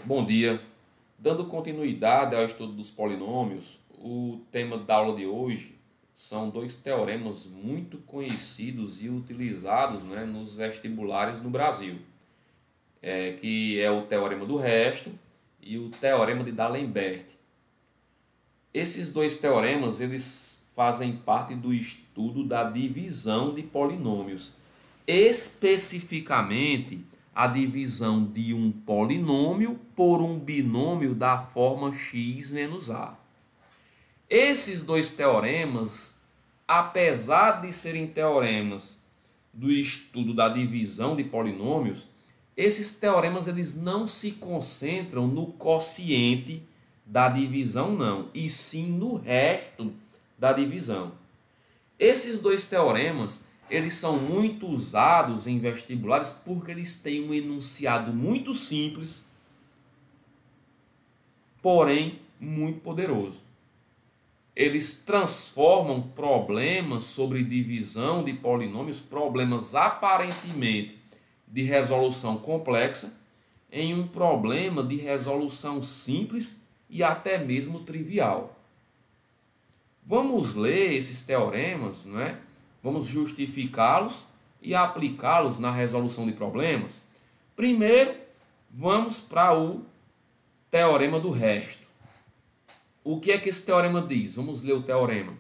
Bom dia. Dando continuidade ao estudo dos polinômios, o tema da aula de hoje são dois teoremas muito conhecidos e utilizados, né, nos vestibulares no Brasil, que é o teorema do resto e o teorema de D'Alembert. Esses dois teoremas eles fazem parte do estudo da divisão de polinômios, especificamente a divisão de um polinômio por um binômio da forma x menos a. Esses dois teoremas, apesar de serem teoremas do estudo da divisão de polinômios, esses teoremas eles não se concentram no quociente da divisão não, e sim no resto da divisão. Esses dois teoremas eles são muito usados em vestibulares porque eles têm um enunciado muito simples, porém muito poderoso. Eles transformam problemas sobre divisão de polinômios, problemas aparentemente de resolução complexa, em um problema de resolução simples e até mesmo trivial. Vamos ler esses teoremas, não é? Vamos justificá-los e aplicá-los na resolução de problemas. Primeiro, vamos para o teorema do resto. O que é que esse teorema diz? Vamos ler o teorema.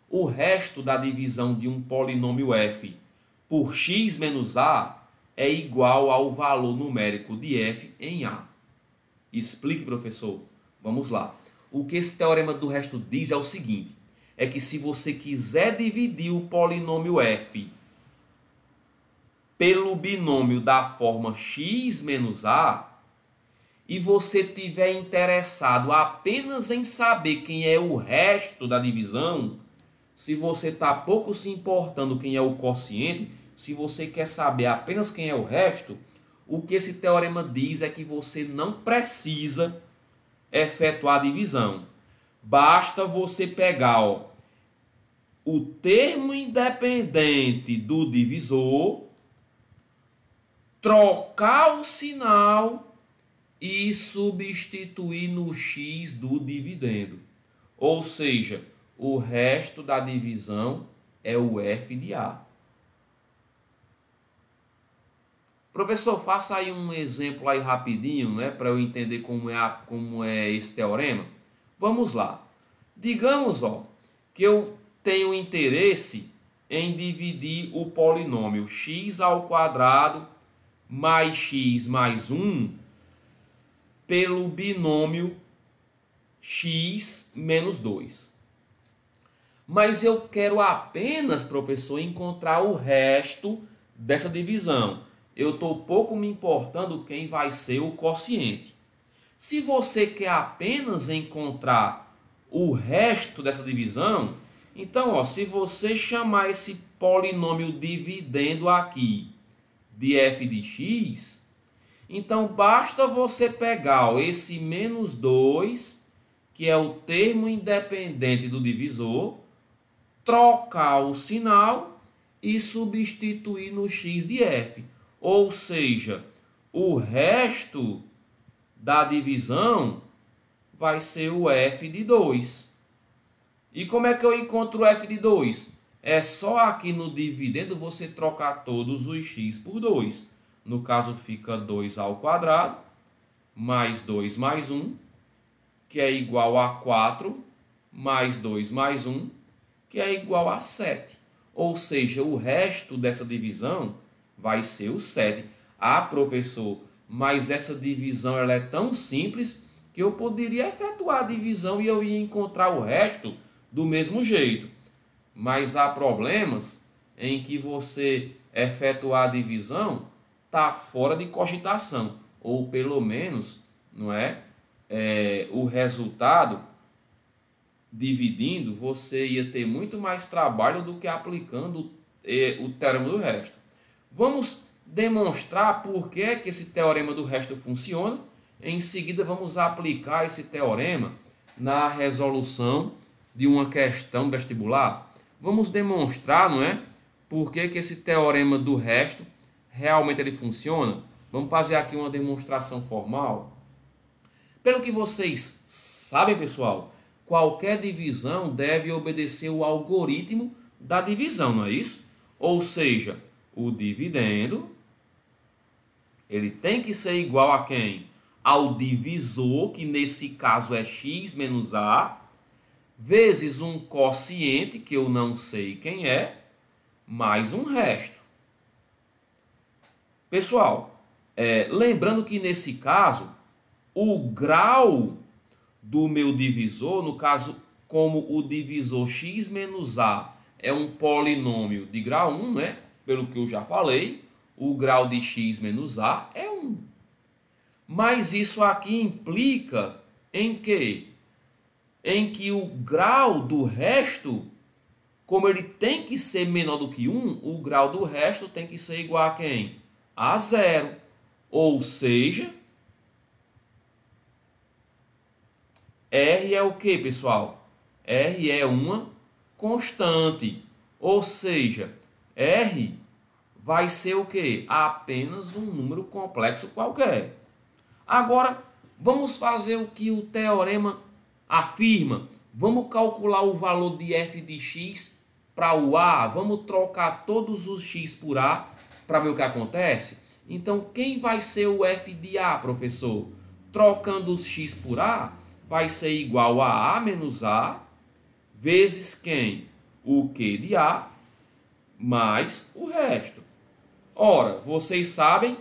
O resto da divisão de um polinômio f por x menos a é igual ao valor numérico de f em a. Explique, professor. Vamos lá. O que esse teorema do resto diz é o seguinte: é que se você quiser dividir o polinômio f pelo binômio da forma x menos a, e você tiver interessado apenas em saber quem é o resto da divisão, se você está pouco se importando quem é o quociente, se você quer saber apenas quem é o resto, o que esse teorema diz é que você não precisa efetuar a divisão. Basta você pegar o termo independente do divisor, trocar o sinal e substituir no x do dividendo. Ou seja, o resto da divisão é o f de a. Professor, faça aí um exemplo aí rapidinho, né, para eu entender como é esse teorema. Vamos lá. Digamos, que eu tenho interesse em dividir o polinômio x ao quadrado mais x mais 1 pelo binômio x menos 2. Mas eu quero apenas, professor, encontrar o resto dessa divisão. Eu estou pouco me importando quem vai ser o quociente. Se você quer apenas encontrar o resto dessa divisão, então, se você chamar esse polinômio dividendo aqui de f de x, então basta você pegar esse menos 2, que é o termo independente do divisor, trocar o sinal e substituir no x de f. Ou seja, o resto da divisão vai ser o f de 2. E como é que eu encontro o f de 2? É só aqui no dividendo você trocar todos os x por 2. No caso fica 2 ao quadrado, mais 2 mais 1, que é igual a 4, mais 2 mais 1, que é igual a 7. Ou seja, o resto dessa divisão vai ser o 7. Ah, professor, mas essa divisão ela é tão simples que eu poderia efetuar a divisão e eu ia encontrar o resto do mesmo jeito. Mas há problemas em que você efetuar a divisão está fora de cogitação, ou pelo menos o resultado dividindo, você ia ter muito mais trabalho do que aplicando o teorema do resto. Vamos demonstrar por que esse teorema do resto funciona. Em seguida, vamos aplicar esse teorema na resolução de uma questão vestibular. Vamos demonstrar, por que esse teorema do resto realmente ele funciona. Vamos fazer aqui uma demonstração formal. Pelo que vocês sabem, pessoal, qualquer divisão deve obedecer o algoritmo da divisão, não é isso? Ou seja, o dividendo, ele tem que ser igual a quem? Ao divisor, que nesse caso é x menos a, vezes um quociente, que eu não sei quem é, mais um resto. Pessoal, lembrando que nesse caso, o grau do meu divisor, no caso, como o divisor x menos a é um polinômio de grau 1, né? Pelo que eu já falei, o grau de x menos a é 1. Mas isso aqui implica em quê? Em que o grau do resto, como ele tem que ser menor do que 1, o grau do resto tem que ser igual a quem? A 0. Ou seja, R é o que, pessoal? R é uma constante. Ou seja, R vai ser o que? Apenas um número complexo qualquer. Agora, vamos fazer o que o teorema afirma. Vamos calcular o valor de f de x para o a. Vamos trocar todos os x por a para ver o que acontece. Então, quem vai ser o f de a, professor? Trocando os x por a, vai ser igual a menos a, vezes quem? O Q de a, mais o resto. Ora, vocês sabem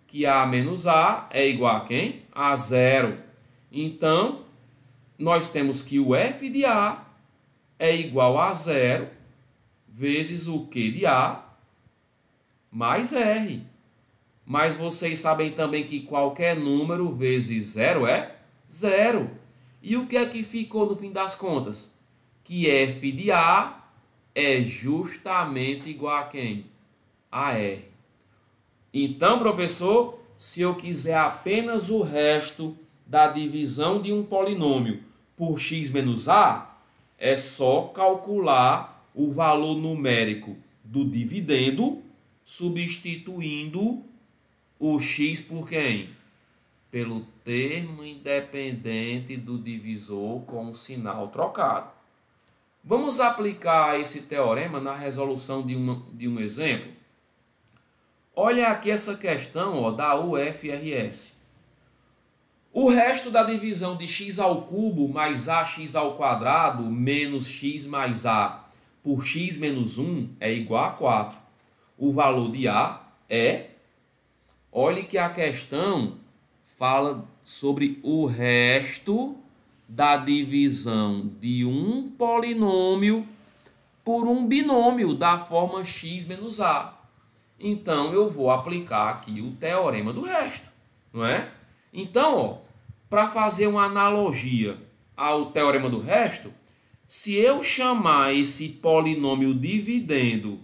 que a menos a é igual a quem? A 0. Então, nós temos que o f de a é igual a 0 vezes o Q de a mais r. Mas vocês sabem também que qualquer número vezes 0 é 0. E o que é que ficou no fim das contas? Que f de a é justamente igual a quem? A r. Então, professor, se eu quiser apenas o resto da divisão de um polinômio por x menos a, é só calcular o valor numérico do dividendo, substituindo o x por quem? Pelo termo independente do divisor com o sinal trocado. Vamos aplicar esse teorema na resolução de um exemplo? Olha aqui essa questão da UFRS. O resto da divisão de x ao cubo mais ax ao quadrado menos x mais a por x menos 1 é igual a 4. O valor de a é... Olhe que a questão fala sobre o resto da divisão de um polinômio por um binômio da forma x menos a. Então, eu vou aplicar aqui o teorema do resto, não é? Então, para fazer uma analogia ao teorema do resto, se eu chamar esse polinômio dividendo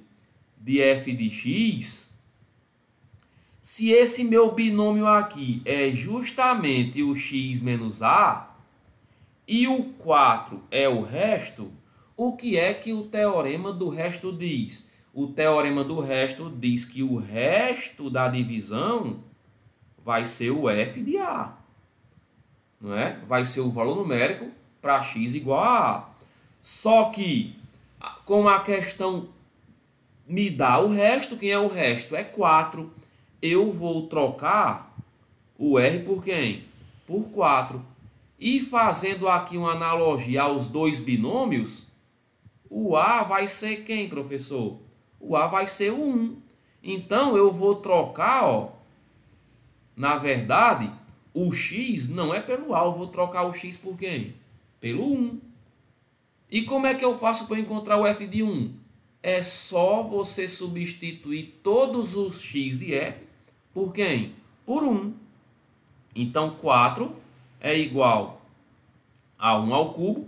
de f de x, se esse meu binômio aqui é justamente o x menos a e o 4 é o resto, o que é que o teorema do resto diz? O teorema do resto diz que o resto da divisão vai ser o f de a. Não é? Vai ser o valor numérico para x igual a a. Só que, como a questão me dá o resto, quem é o resto? É 4. Eu vou trocar o r por quem? Por 4. E fazendo aqui uma analogia aos dois binômios, o a vai ser quem, professor? O a vai ser o 1. Então, eu vou trocar, na verdade, o x não é pelo a, eu vou trocar o x por quem? Pelo 1. E como é que eu faço para encontrar o f de 1? É só você substituir todos os x de f por quem? Por 1. Então, 4 é igual a 1 ao cubo,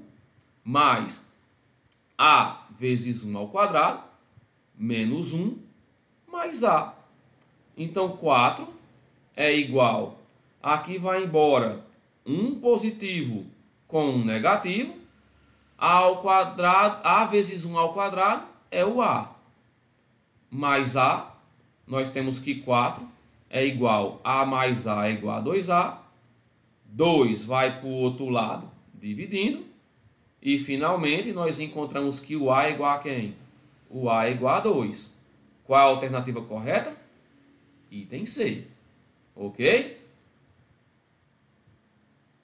mais a vezes 1 ao quadrado, menos 1, mais a. Então, 4 é igual, aqui vai embora 1 positivo com 1 negativo, a ao quadrado, a vezes 1 ao quadrado é o a. Mais a, nós temos que 4 é igual a mais A é igual a 2A. 2 vai para o outro lado dividindo. E finalmente nós encontramos que o A é igual a quem? O A é igual a 2. Qual a alternativa correta? Item C. Ok?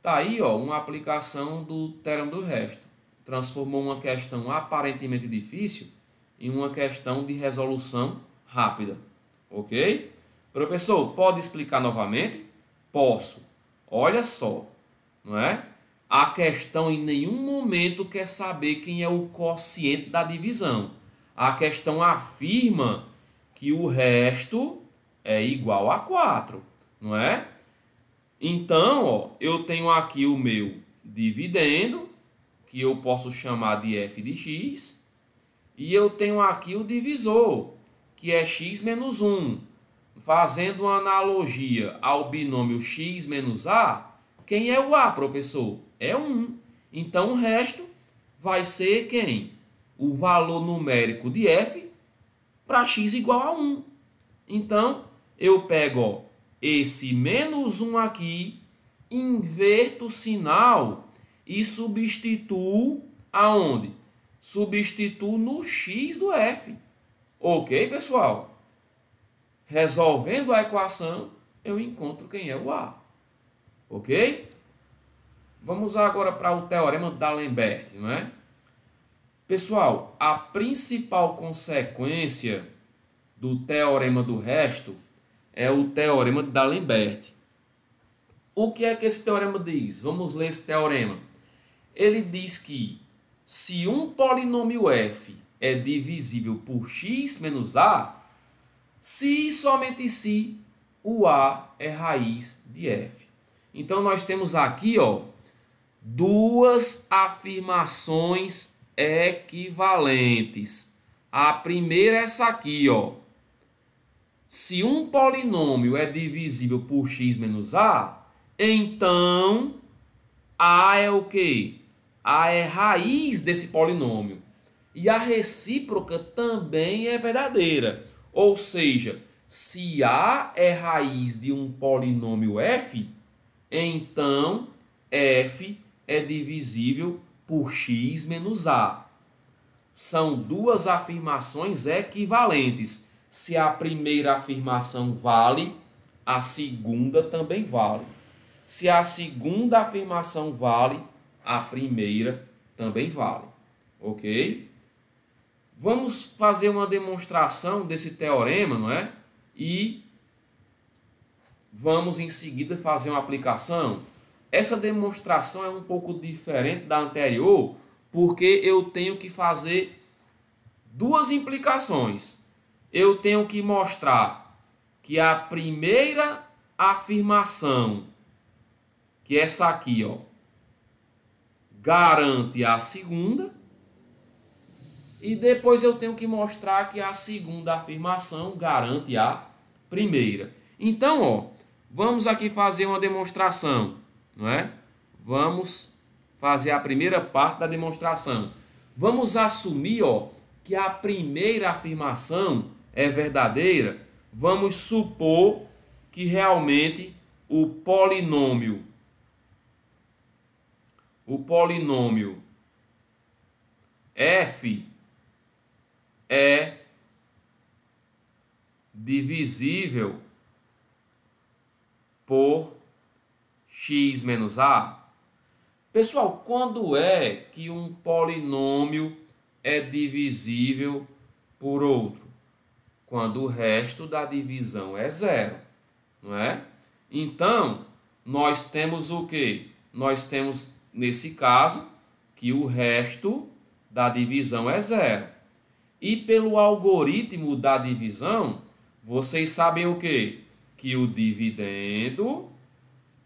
Tá aí, ó, uma aplicação do teorema do resto. Transformou uma questão aparentemente difícil em uma questão de resolução rápida. Ok? Professor, pode explicar novamente? Posso. Olha só, não é? A questão em nenhum momento quer saber quem é o quociente da divisão. A questão afirma que o resto é igual a 4, não é? Então, ó, eu tenho aqui o meu dividendo, que eu posso chamar de f de x, e eu tenho aqui o divisor, que é x menos 1. Fazendo uma analogia ao binômio x menos a, quem é o a, professor? É 1. Então, o resto vai ser quem? O valor numérico de f para x igual a 1. Então, eu pego, ó, esse menos 1 aqui, inverto o sinal e substituo aonde? Substituo no x do f. Ok, pessoal? Resolvendo a equação, eu encontro quem é o A. Ok? Vamos agora para o teorema de D'Alembert, não é? Pessoal, a principal consequência do teorema do resto é o teorema de D'Alembert. O que é que esse teorema diz? Vamos ler esse teorema. Ele diz que se um polinômio f é divisível por x menos a, se e somente se o a é raiz de f. Então, nós temos aqui, ó, duas afirmações equivalentes. A primeira é essa aqui, ó. Se um polinômio é divisível por x menos a, então a é o quê? A é raiz desse polinômio. E a recíproca também é verdadeira. Ou seja, se a é raiz de um polinômio f, então f é divisível por x menos a. São duas afirmações equivalentes. Se a primeira afirmação vale, a segunda também vale. Se a segunda afirmação vale, a primeira também vale. Ok? Vamos fazer uma demonstração desse teorema, não é? E vamos em seguida fazer uma aplicação. Essa demonstração é um pouco diferente da anterior, porque eu tenho que fazer duas implicações. Eu tenho que mostrar que a primeira afirmação, que é essa aqui, ó, garante a segunda. E depois eu tenho que mostrar que a segunda afirmação garante a primeira. Então, ó, vamos aqui fazer uma demonstração, não é? Vamos fazer a primeira parte da demonstração. Vamos assumir, ó, que a primeira afirmação é verdadeira. Vamos supor que realmente o polinômio f é divisível por x menos a. Pessoal, quando é que um polinômio é divisível por outro? Quando o resto da divisão é zero, não é? Então, nós temos o quê? Nós temos, nesse caso, que o resto da divisão é zero. E pelo algoritmo da divisão, vocês sabem o quê? Que o dividendo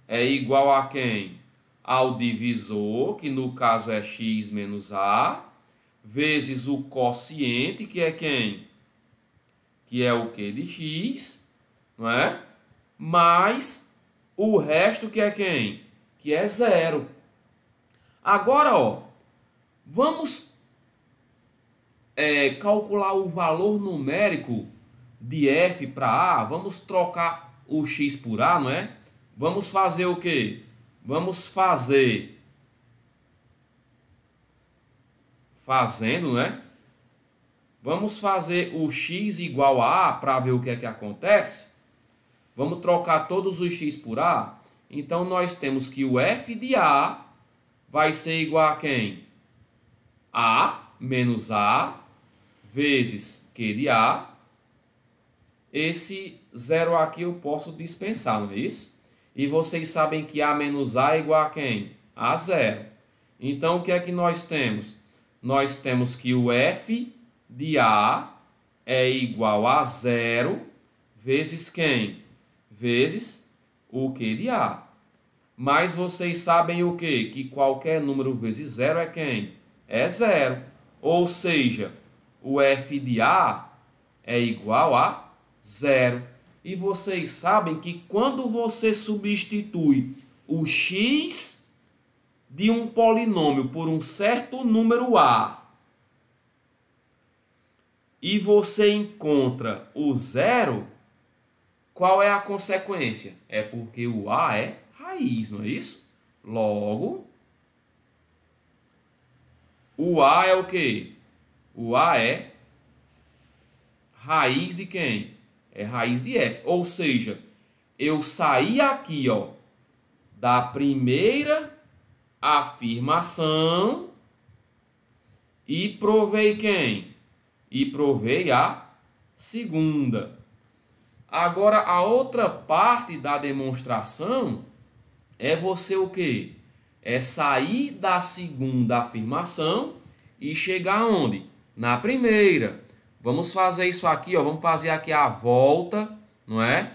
é igual a quem? Ao divisor, que no caso é x menos a, vezes o quociente, que é quem? Que é o quê de x, não é? Mais o resto, que é quem? Que é zero. Agora, ó, vamos calcular o valor numérico de f para a. Vamos trocar o x por a, não é? Vamos fazer o quê? Vamos fazer... Fazendo, né? Vamos fazer o x igual a para ver o que é que acontece. Vamos trocar todos os x por a. Então, nós temos que o f de a vai ser igual a quem? A menos a vezes q de a. Esse zero aqui eu posso dispensar, não é isso? E vocês sabem que a menos a é igual a quem? A zero. Então, o que é que nós temos? Nós temos que o f de a é igual a zero vezes quem? Vezes o q de a. Mas vocês sabem o quê? Que qualquer número vezes zero é quem? É zero. Ou seja, o f de a é igual a zero. E vocês sabem que quando você substitui o x de um polinômio por um certo número a e você encontra o zero, qual é a consequência? É porque o a é raiz, não é isso? Logo, o a é o quê? O a é raiz de quem? É raiz de f. Ou seja, eu saí aqui, ó, da primeira afirmação e provei quem? E provei a segunda. Agora, a outra parte da demonstração é você o quê? É sair da segunda afirmação e chegar onde? Na primeira. Vamos fazer isso aqui, ó. Vamos fazer aqui a volta, não é?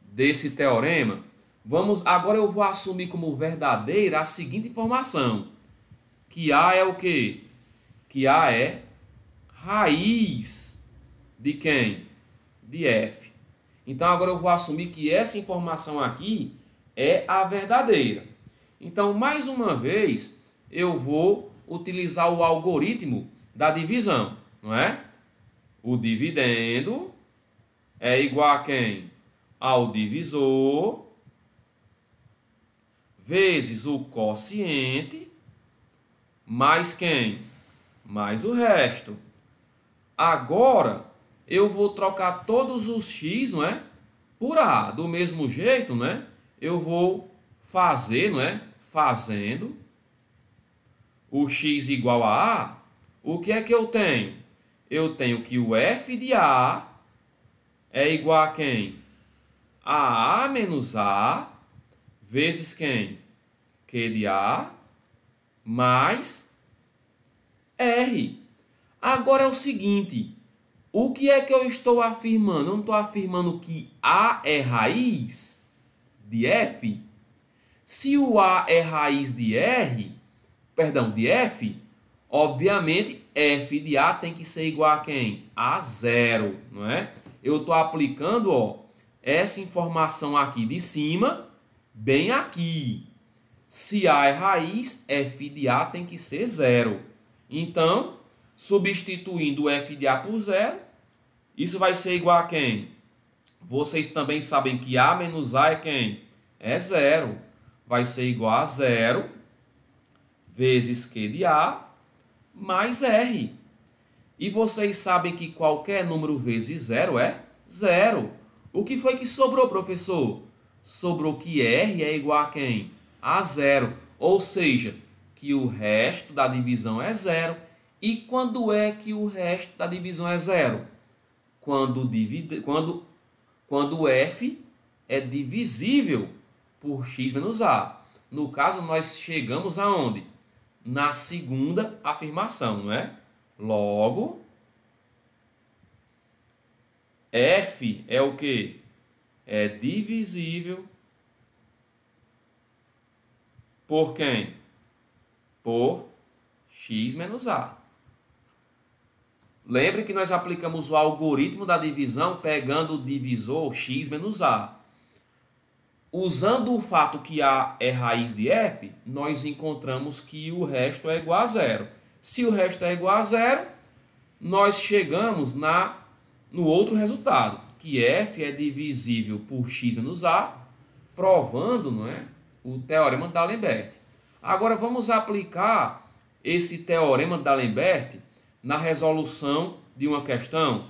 Desse teorema. Agora eu vou assumir como verdadeira a seguinte informação. Que A é o quê? Que A é raiz de quem? De F. Então agora eu vou assumir que essa informação aqui é a verdadeira. Então, mais uma vez, eu vou utilizar o algoritmo da divisão, não é? O dividendo é igual a quem? Ao divisor vezes o quociente mais quem? Mais o resto. Agora, eu vou trocar todos os x, não é? Por a. Do mesmo jeito, não é? Eu vou fazer, não é? Fazendo o x igual a a. O que é que eu tenho? Eu tenho que o f de a é igual a quem? A menos a vezes quem? Q de a mais R. Agora é o seguinte, o que é que eu estou afirmando? Eu não estou afirmando que A é raiz de F? Se o A é raiz de de F, obviamente F de A tem que ser igual a quem? A zero, não é? Eu estou aplicando, ó, essa informação aqui de cima, bem aqui. Se A é raiz, F de A tem que ser zero. Então, substituindo o f de a por zero, isso vai ser igual a quem? Vocês também sabem que a menos a é quem? É zero. Vai ser igual a zero vezes q de a mais r. E vocês sabem que qualquer número vezes zero é zero. O que foi que sobrou, professor? Sobrou que r é igual a quem? A zero. Ou seja, que o resto da divisão é zero. E quando é que o resto da divisão é zero? Quando f é divisível por x menos a. No caso, nós chegamos aonde? Na segunda afirmação, não é? Logo, f é o quê? É divisível por quem? Por x menos a. Lembre que nós aplicamos o algoritmo da divisão pegando o divisor x menos a. Usando o fato que a é raiz de f, nós encontramos que o resto é igual a zero. Se o resto é igual a zero, nós chegamos no outro resultado. que f é divisível por x menos a, provando, não é, o teorema de D'Alembert. Agora vamos aplicar esse teorema de D'Alembert na resolução de uma questão.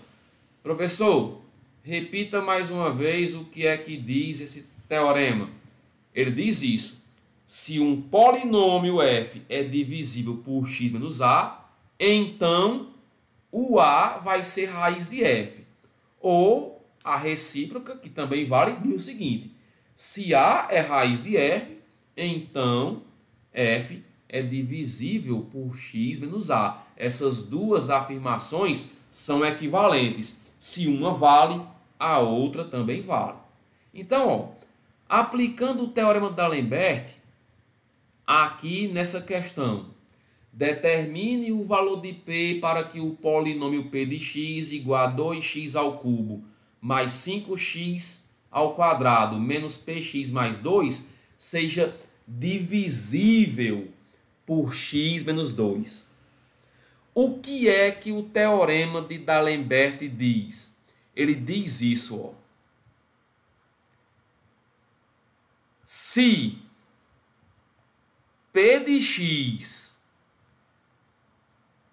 Professor, repita mais uma vez o que é que diz esse teorema. Ele diz isso: se um polinômio f é divisível por x menos a, então o a vai ser raiz de f. Ou a recíproca, que também vale, diz o seguinte: se a é raiz de f, então f é divisível por x menos a. Essas duas afirmações são equivalentes. Se uma vale, a outra também vale. Então, ó, aplicando o teorema de D'Alembert, aqui nessa questão, determine o valor de P para que o polinômio P de x igual a 2x ao cubo mais 5x ao quadrado menos px mais 2 seja divisível por x menos 2. O que é que o teorema de D'Alembert diz? Ele diz isso, ó. Se P de x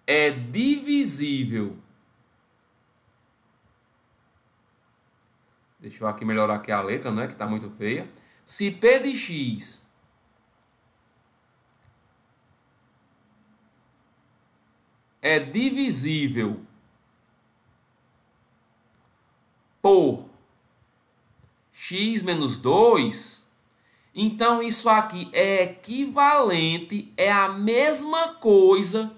é divisível, deixa eu aqui melhorar aqui a letra, né, que está muito feia. Se P de x é divisível por x menos 2, então isso aqui é equivalente, é a mesma coisa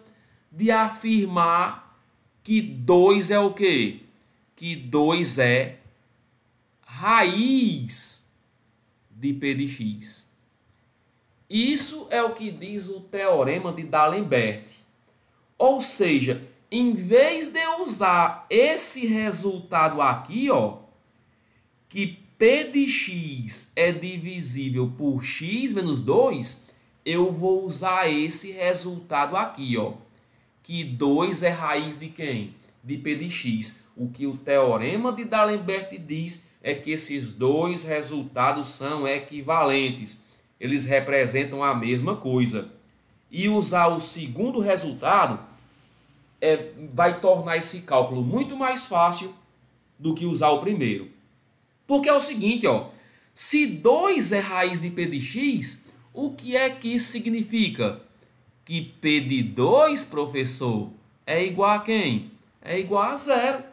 de afirmar que 2 é o quê? Que 2 é raiz de P de x. Isso é o que diz o teorema de D'Alembert. Ou seja, em vez de eu usar esse resultado aqui, ó, que P de x é divisível por x menos 2, eu vou usar esse resultado aqui, ó, que 2 é raiz de quem? De P de x. O que o teorema de D'Alembert diz é que esses dois resultados são equivalentes. Eles representam a mesma coisa. E usar o segundo resultado vai tornar esse cálculo muito mais fácil do que usar o primeiro. Porque é o seguinte, ó, se 2 é raiz de P de x, o que é que isso significa? Que P de 2, professor, é igual a quem? É igual a 0.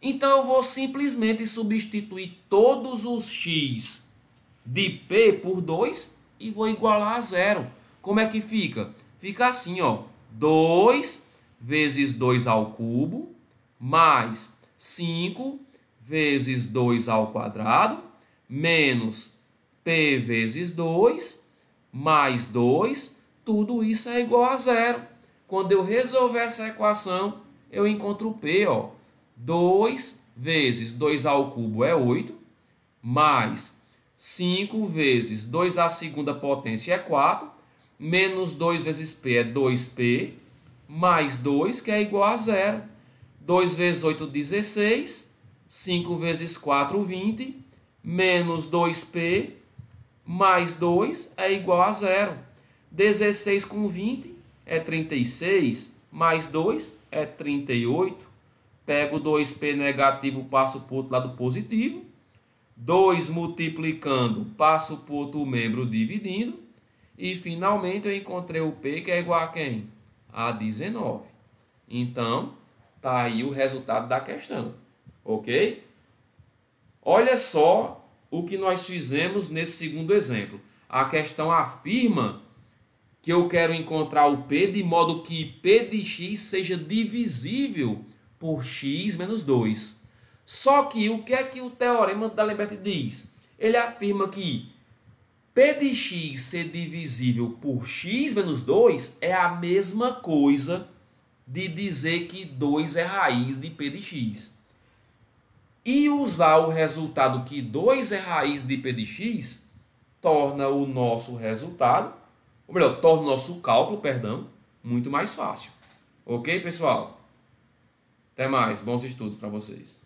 Então eu vou simplesmente substituir todos os x de P por 2 e vou igualar a 0. Como é que fica? Fica assim, ó, 2 vezes 2 ao cubo, mais 5 vezes 2 ao quadrado, menos P vezes 2, mais 2, tudo isso é igual a 0. Quando eu resolver essa equação, eu encontro o P, ó. 2 vezes 2 ao cubo é 8, mais 5 vezes 2 à segunda potência é 4, menos 2 vezes P é 2P, mais 2, que é igual a 0. 2 vezes 8, 16. 5 vezes 4, 20. Menos 2P, mais 2 é igual a 0. 16 com 20 é 36. Mais 2 é 38. Pego 2P negativo, passo para o outro lado positivo. 2 multiplicando, passo para o outro membro dividindo. E finalmente eu encontrei o P, que é igual a quem? A 19. Então, tá aí o resultado da questão. Ok? Olha só o que nós fizemos nesse segundo exemplo. A questão afirma que eu quero encontrar o P de modo que P de x seja divisível por x menos 2. Só que o que é que o teorema de D'Alembert diz? Ele afirma que P de x ser divisível por x menos 2 é a mesma coisa de dizer que 2 é raiz de P de x. E usar o resultado que 2 é raiz de P de x torna o nosso resultado, ou melhor, torna o nosso cálculo, perdão, muito mais fácil. Ok, pessoal? Até mais. Bons estudos para vocês.